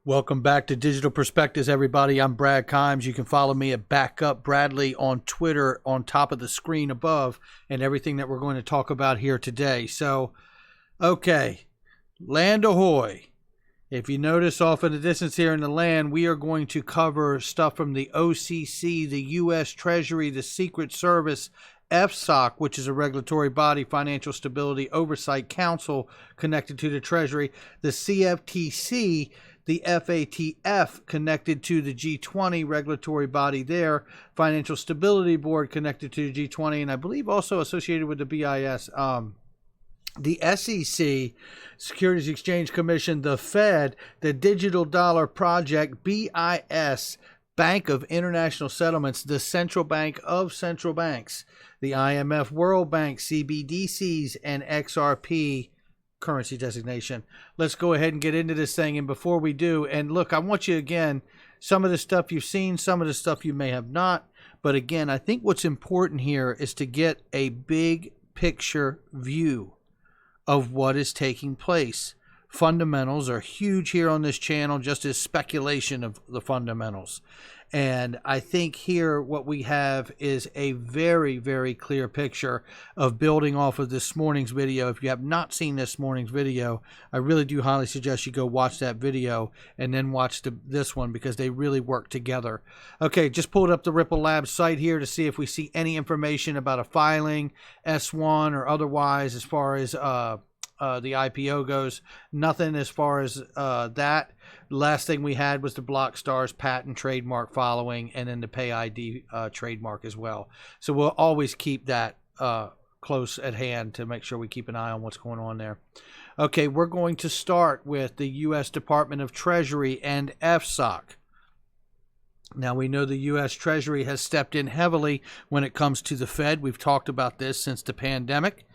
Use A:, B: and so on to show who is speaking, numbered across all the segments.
A: Welcome back to Digital Perspectives, everybody. I'm Brad Kimes. You can follow me at Backup Bradley on Twitter on top of the screen above, and everything that we're going to talk about here today. So, okay, land ahoy. If you notice off in the distance here in the land, we are going to cover stuff from the OCC, the U.S. Treasury, the Secret Service, FSOC, which is a regulatory body, Financial Stability Oversight Council connected to the Treasury, the CFTC, the FATF connected to the G20 regulatory body there, Financial Stability Board connected to the G20, and I believe also associated with the BIS, the SEC, Securities Exchange Commission, the Fed, the Digital Dollar Project, BIS, Bank of International Settlements, the Central Bank of Central Banks, the IMF, WorldBank, CBDCs, and XRP currency designation. Let's go ahead and get into this thing. And before we do, and look, I want you again, some of the stuff you've seen, some of the stuff you may have not. But again, I think what's important here is to get a big picture view of what is taking place. Fundamentals are huge here on this channel, just as speculation of the fundamentals. And I think here what we have is a very, very clear picture of building off of this morning's video. If you have not seen this morning's video, I really do highly suggest you go watch that video and then watch this one, because they really work together. Okay, just pulled up the Ripple Labs site here to see if we see any information about a filing, S1 or otherwise, as far as the IPO goes. Nothing as far as that. Last thing we had was the BlockStars patent trademark following, and then the Pay ID trademark as well. So we'll always keep that close at hand to make sure we keep an eye on what's going on there. Okay, we're going to start with the U.S. Department of Treasury and FSOC. Now, we know the U.S. Treasury has stepped in heavily when it comes to the Fed. We've talked about this since the pandemic.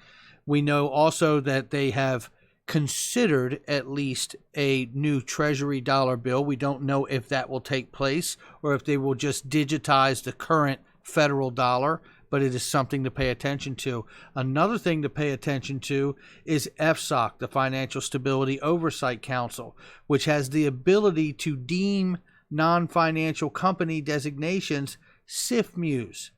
A: We know also that they have considered at least a new Treasury dollar bill. We don't know if that will take place or if they will just digitize the current federal dollar, but it is something to pay attention to. Another thing to pay attention to is FSOC, the Financial Stability Oversight Council, which has the ability to deem non-financial company designations SIFMUs,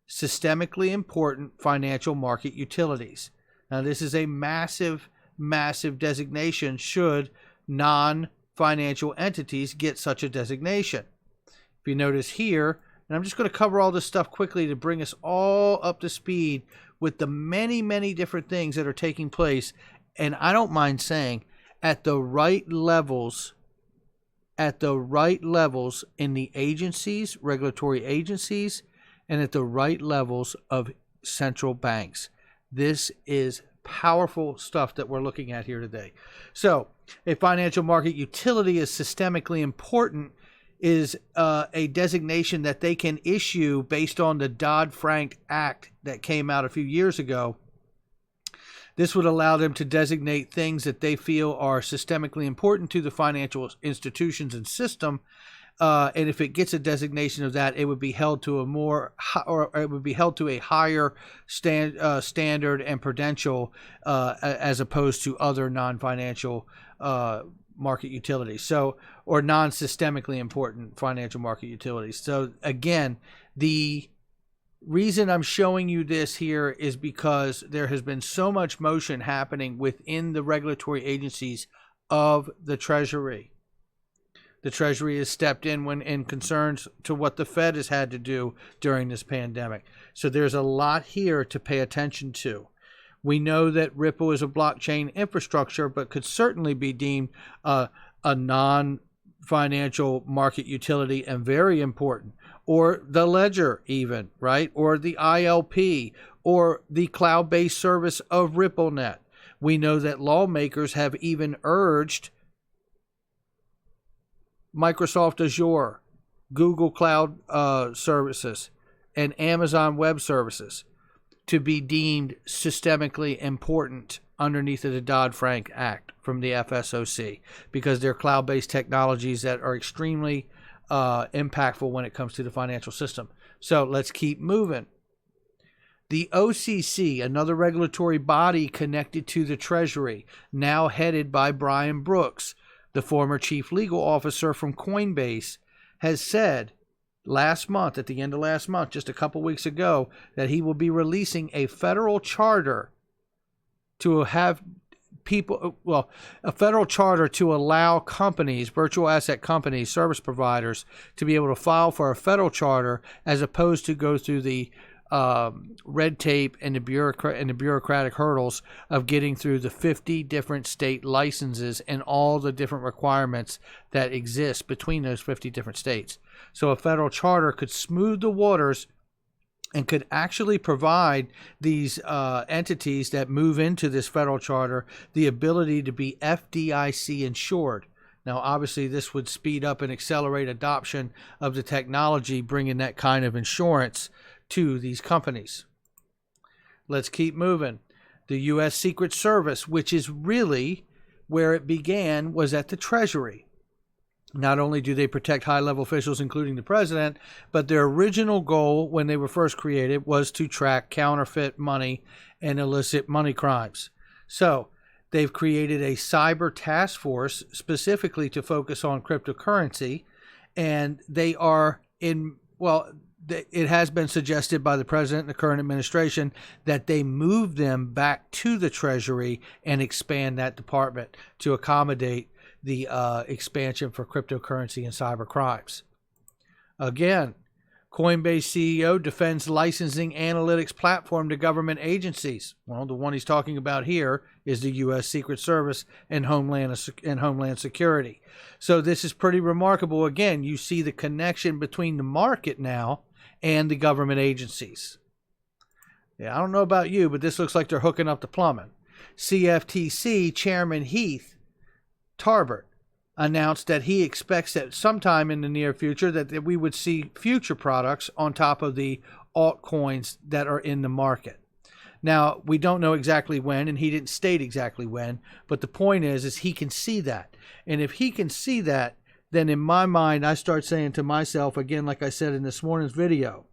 A: systemically important financial market utilities. Now, this is a massive designation should non-financial entities get such a designation. If you notice here, and I'm just going to cover all this stuff quickly to bring us all up to speed with the many different things that are taking place, and I don't mind saying at the right levels in the agencies, regulatory agencies, and at the right levels of central banks. This is powerful stuff that we're looking at here today. So, a financial market utility is systemically important is a designation that they can issue based on the Dodd-Frank Act that came out a few years ago. This would allow them to designate things that they feel are systemically important to the financial institutions and system. And if it gets a designation of that, it would be held to a higher standard and prudential as opposed to other non-financial market utilities. So, or non-systemically important financial market utilities. So again, the reason I'm showing you this here is because there has been so much motion happening within the regulatory agencies of the Treasury. The Treasury has stepped in when in concerns to what the Fed has had to do during this pandemic. So there's a lot here to pay attention to. We know that Ripple is a blockchain infrastructure, but could certainly be deemed a non-financial market utility and very important. Or the ledger even, right? Or the ILP, or the cloud-based service of RippleNet. We know that lawmakers have even urged Microsoft Azure, Google Cloud Services, and Amazon Web Services to be deemed systemically important underneath of the Dodd-Frank Act from the FSOC, because they're cloud-based technologies that are extremely impactful when it comes to the financial system. So let's keep moving. The OCC, another regulatory body connected to the Treasury, now headed by Brian Brooks. the former chief legal officer from Coinbase, has said last month, at the end of last month, just a couple weeks ago, that he will be releasing a federal charter to have a federal charter to allow companies, virtual asset companies, service providers, to be able to file for a federal charter as opposed to go through the red tape and the bureaucratic hurdles of getting through the 50 different state licenses and all the different requirements that exist between those 50 different states. So a federal charter could smooth the waters and could actually provide these entities that move into this federal charter the ability to be FDIC insured. Now, obviously, this would speed up and accelerate adoption of the technology, bringing that kind of insurance to these companies. Let's keep moving. The U.S. Secret Service, which is really where it began, was at the Treasury. Not only do they protect high-level officials, including the president, but their original goal when they were first created was to track counterfeit money and illicit money crimes. So they've created a cyber task force specifically to focus on cryptocurrency, and they are it has been suggested by the president and the current administration that they move them back to the Treasury and expand that department to accommodate the expansion for cryptocurrency and cyber crimes. Again, Coinbase CEO defends licensing analytics platform to government agencies. Well, the one he's talking about here is the U.S. Secret Service and Homeland Security. So this is pretty remarkable. Again, you see the connection between the market now and the government agencies. Yeah, I don't know about you, but this looks like they're hooking up the plumbing. CFTC Chairman Heath Tarbert announced that he expects that sometime in the near future that we would see future products on top of the altcoins that are in the market. Now, we don't know exactly when, and he didn't state exactly when, but the point is he can see that. And if he can see that, then in my mind, I start saying to myself, again, like I said in this morning's video,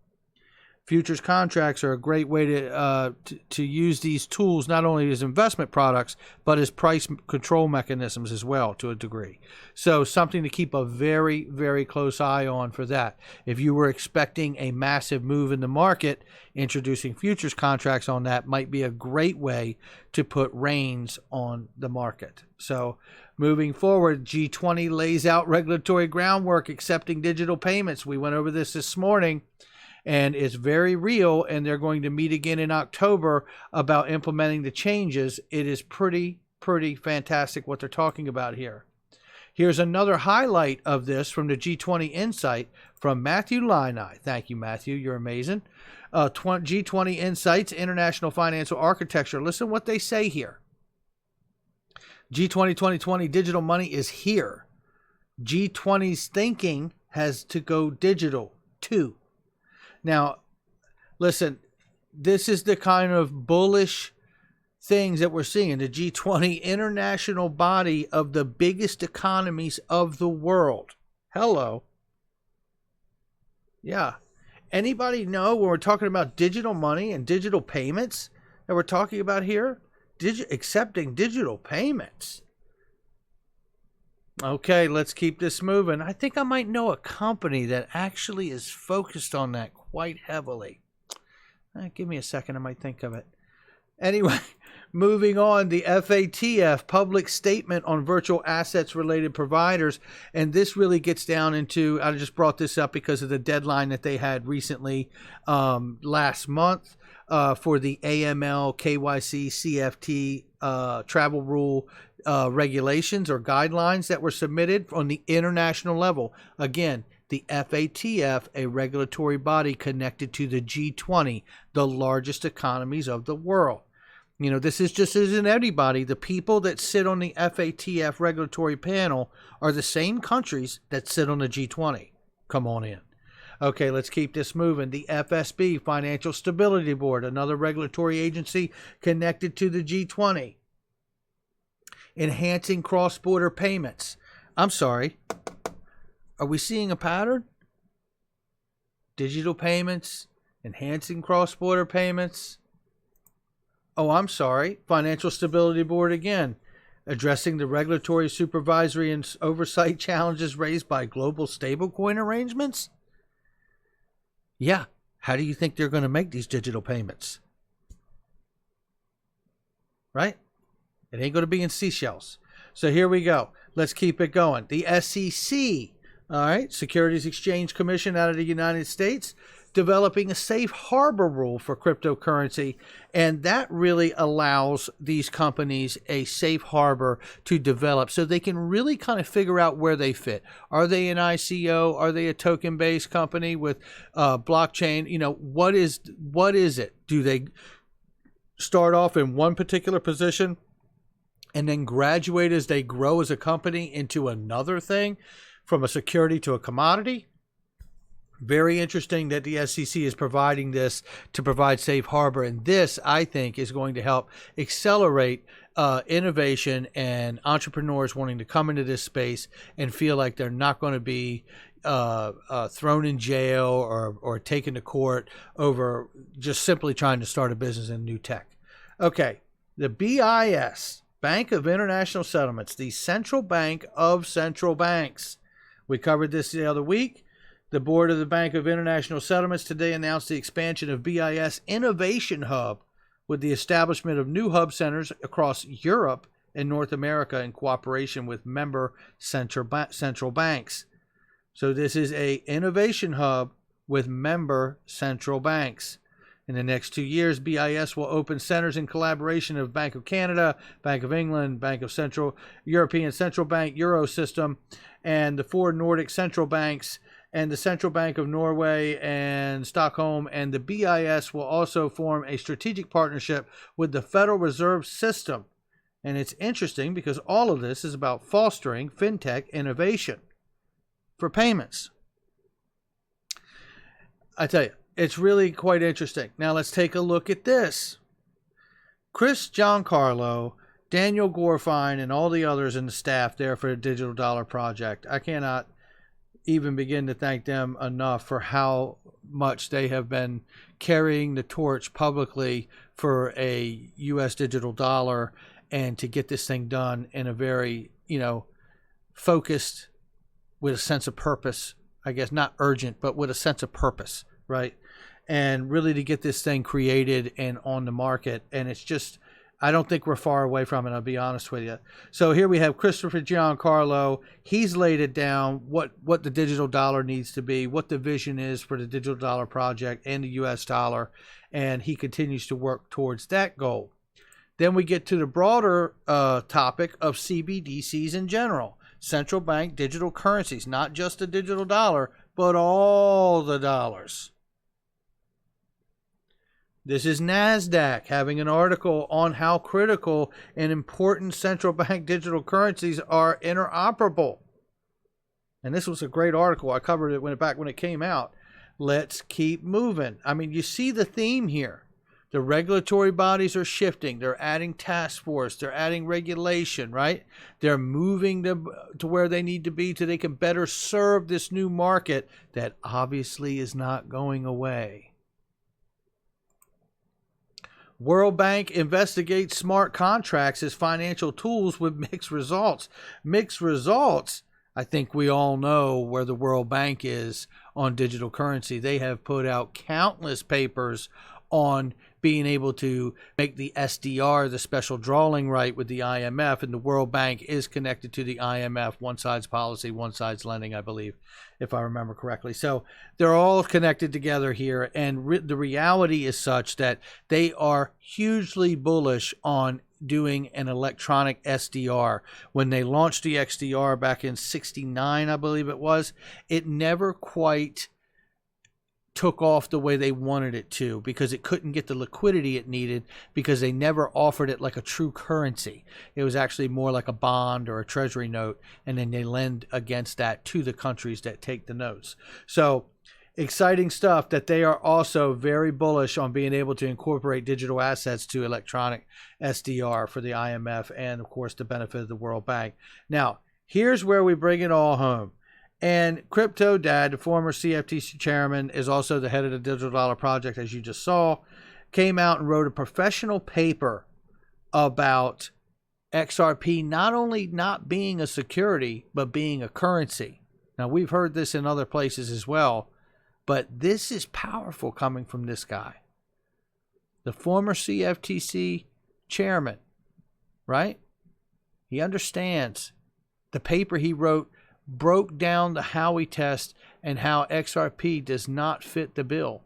A: futures contracts are a great way to use these tools not only as investment products, but as price control mechanisms as well to a degree. So something to keep a very, very close eye on for that. If you were expecting a massive move in the market, introducing futures contracts on that might be a great way to put reins on the market. So moving forward, G20 lays out regulatory groundwork accepting digital payments. We went over this morning. And it's very real, and they're going to meet again in October about implementing the changes. It is pretty fantastic what they're talking about here. Here's another highlight of this from the G20 Insight from Matthew Linai. Thank you, Matthew. You're amazing. G20 Insights, International Financial Architecture. Listen what they say here. G20 2020 digital money is here. G20's thinking has to go digital too. Now, listen, this is the kind of bullish things that we're seeing. The G20 international body of the biggest economies of the world. Hello. Yeah. Anybody know when we're talking about digital money and digital payments that we're talking about here? Accepting digital payments. Okay, let's keep this moving. I think I might know a company that actually is focused on that quite heavily. Give me a second, I might think of it. Anyway, moving on, the FATF public statement on virtual assets related providers. And this really gets down into, I just brought this up because of the deadline that they had recently last month for the AML, KYC, CFT travel rule regulations or guidelines that were submitted on the international level. Again, the FATF, a regulatory body connected to the G20, the largest economies of the world. You know, this just isn't anybody. The people that sit on the FATF regulatory panel are the same countries that sit on the G20. Come on in. Okay, let's keep this moving. The FSB, Financial Stability Board, another regulatory agency connected to the G20. Enhancing cross-border payments. I'm sorry. Are we seeing a pattern? Digital payments, enhancing cross-border payments. Oh, I'm sorry. Financial Stability Board again. addressing the regulatory, supervisory, and oversight challenges raised by global stablecoin arrangements? Yeah. How do you think they're going to make these digital payments? Right? It ain't going to be in seashells. So here we go. Let's keep it going. The SEC, all right, Securities Exchange Commission out of the United States, developing a safe harbor rule for cryptocurrency. And that really allows these companies a safe harbor to develop so they can really kind of figure out where they fit. Are they an ICO? Are they a token-based company with blockchain? You know, what is it? Do they start off in one particular position and then graduate as they grow as a company into another thing, from a security to a commodity? Very interesting that the SEC is providing this to provide safe harbor. And this, I think, is going to help accelerate innovation and entrepreneurs wanting to come into this space and feel like they're not going to be thrown in jail or taken to court over just simply trying to start a business in new tech. Okay, the BIS, Bank of International Settlements, the central bank of central banks. We covered this the other week. The board of the Bank of International Settlements today announced the expansion of BIS Innovation Hub with the establishment of new hub centers across Europe and North America in cooperation with member central banks. So this is an innovation hub with member central banks. In the next 2 years, BIS will open centers in collaboration of Bank of Canada, Bank of England, Bank of Central European Central Bank, Eurosystem, and the 4 Nordic central banks, and the Central Bank of Norway and Stockholm. And the BIS will also form a strategic partnership with the Federal Reserve System. And it's interesting because all of this is about fostering fintech innovation for payments. I tell you, it's really quite interesting. Now let's take a look at this. Chris Giancarlo, Daniel Gorfine, and all the others in the staff there for the Digital Dollar Project. I cannot even begin to thank them enough for how much they have been carrying the torch publicly for a U.S. digital dollar, and to get this thing done in a very, focused, with a sense of purpose. I guess not urgent, but with a sense of purpose, right? And really to get this thing created and on the market. And it's just, I don't think we're far away from it, I'll be honest with you. So here we have Christopher Giancarlo. He's laid it down, what the digital dollar needs to be, what the vision is for the Digital Dollar Project and the US dollar. And he continues to work towards that goal. Then we get to the broader topic of CBDCs in general. Central bank digital currencies, not just the digital dollar, but all the dollars. This is NASDAQ having an article on how critical and important central bank digital currencies are interoperable. And this was a great article. I covered it back when it came out. Let's keep moving. I mean, you see the theme here. The regulatory bodies are shifting. They're adding task force. They're adding regulation, right? They're moving to where they need to be so they can better serve this new market that obviously is not going away. WorldBank investigates smart contracts as financial tools with mixed results. Mixed results, I think we all know where the WorldBank is on digital currency. They have put out countless papers on being able to make the SDR, the special drawing right with the IMF, and the World Bank is connected to the IMF, one side's policy, one side's lending, I believe, if I remember correctly. So they're all connected together here, and the reality is such that they are hugely bullish on doing an electronic SDR. When they launched the XDR back in '69, I believe it was, it never quite took off the way they wanted it to, because it couldn't get the liquidity it needed, because they never offered it like a true currency. It was actually more like a bond or a treasury note, and then they lend against that to the countries that take the notes. So exciting stuff that they are also very bullish on being able to incorporate digital assets to electronic SDR for the IMF and, of course, the benefit of the World Bank. Now, here's where we bring it all home. And Crypto Dad, the former CFTC chairman, is also the head of the Digital Dollar Project, as you just saw, came out and wrote a professional paper about XRP not only not being a security, but being a currency. Now, we've heard this in other places as well, but this is powerful coming from this guy. The former CFTC chairman, right? He understands. The paper he wrote broke down the Howey test and how XRP does not fit the bill.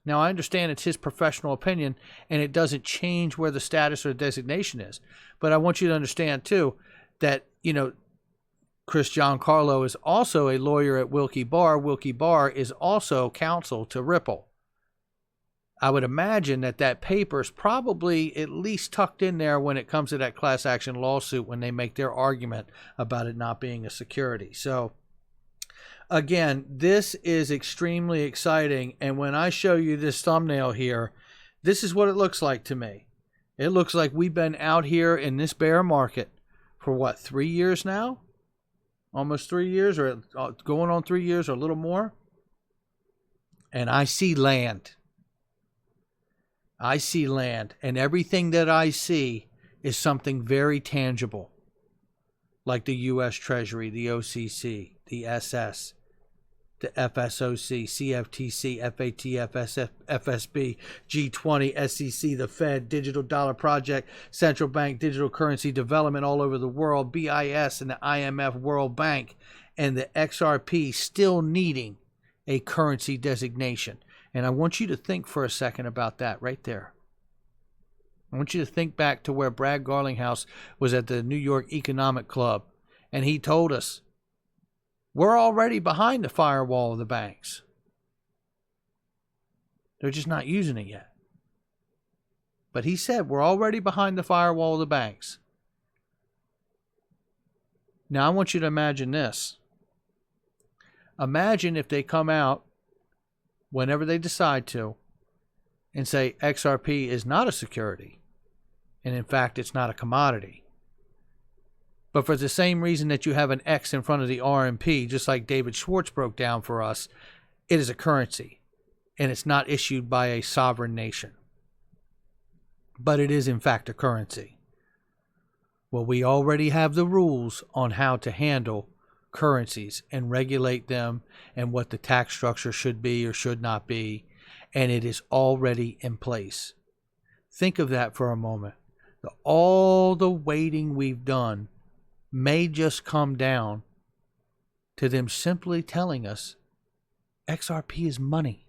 A: Now, I understand it's his professional opinion, and it doesn't change where the status or designation is. But I want you to understand, too, that, Chris Giancarlo is also a lawyer at Wilkie Barr. Wilkie Barr is also counsel to Ripple. I would imagine that paper is probably at least tucked in there when it comes to that class action lawsuit when they make their argument about it not being a security. So, again, this is extremely exciting. And when I show you this thumbnail here, this is what it looks like to me. It looks like we've been out here in this bear market for what, 3 years now? Almost 3 years, or going on 3 years or a little more. And I see land. I see land. And everything that I see is something very tangible. Like the U.S. Treasury, the OCC, the SS, the FSOC, CFTC, FATF, FSB, G20, SEC, the Fed, Digital Dollar Project, Central Bank, Digital Currency Development all over the world, BIS and the IMF, WorldBank, and the XRP still needing a currency designation. And I want you to think for a second about that right there. I want you to think back to where Brad Garlinghouse was at the New York Economic Club, and he told us, we're already behind the firewall of the banks. They're just not using it yet. But he said we're already behind the firewall of the banks. Now I want you to imagine this. Imagine if they come out whenever they decide to and say XRP is not a security. And in fact, it's not a commodity. But for the same reason that you have an X in front of the RMP, just like David Schwartz broke down for us, it is a currency. And it's not issued by a sovereign nation. But it is in fact a currency. Well, we already have the rules on how to handle currencies and regulate them and what the tax structure should be or should not be. And it is already in place. Think of that for a moment. All the waiting we've done may just come down to them simply telling us XRP is money.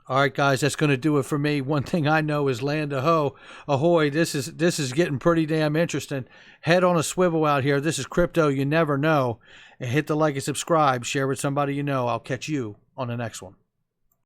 A: All right, guys, that's going to do it for me. One thing I know is land ahoy. This is getting pretty damn interesting. Head on a swivel out here. This is crypto. You never know. And hit the like and subscribe. Share with somebody you know. I'll catch you on the next one.